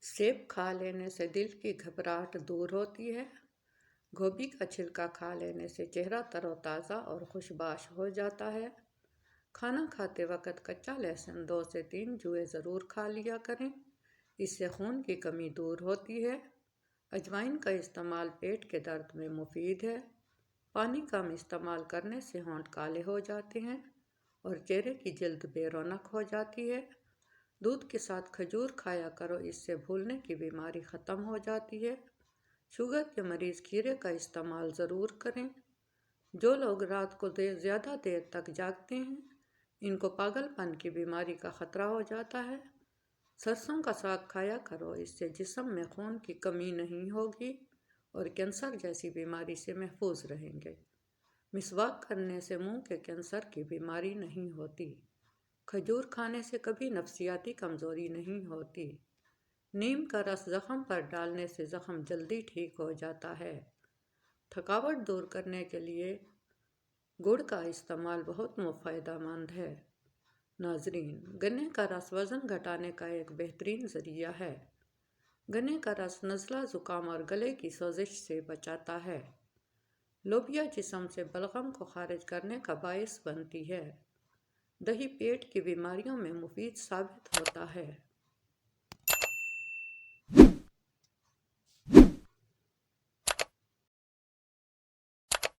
सेब खा लेने से दिल की घबराहट दूर होती है। गोभी का छिलका खा लेने से चेहरा तरोताज़ा और खुशबाश हो जाता है। खाना खाते वक्त कच्चा लहसुन 2 से 3 जुए ज़रूर खा लिया करें, इससे खून की कमी दूर होती है। अजवाइन का इस्तेमाल पेट के दर्द में मुफीद है। पानी कम इस्तेमाल करने से होंठ काले हो जाते हैं और चेहरे की जल्द बेरौनक हो जाती है। दूध के साथ खजूर खाया करो, इससे भूलने की बीमारी ख़त्म हो जाती है। शुगर के मरीज़ खीरे का इस्तेमाल ज़रूर करें। जो लोग रात को ज़्यादा देर तक जागते हैं, इनको पागलपन की बीमारी का ख़तरा हो जाता है। सरसों का साग खाया करो, इससे जिस्म में खून की कमी नहीं होगी और कैंसर जैसी बीमारी से महफूज रहेंगे। मिसवाक करने से मुंह के कैंसर की बीमारी नहीं होती। खजूर खाने से कभी नफसियाती कमज़ोरी नहीं होती। नीम का रस ज़ख़म पर डालने से ज़ख़म जल्दी ठीक हो जाता है। थकावट दूर करने के लिए गुड़ का इस्तेमाल बहुत फ़ायदेमंद है। नाज़रीन, गन्ने का रस वज़न घटाने का एक बेहतरीन ज़रिया है। गन्ने का रस नज़ला, ज़ुकाम और गले की सोजिश से बचाता है। लोबिया जिस्म से बलगम को खारिज करने का बायस बनती है। दही पेट की बीमारियों में मुफीद साबित होता है।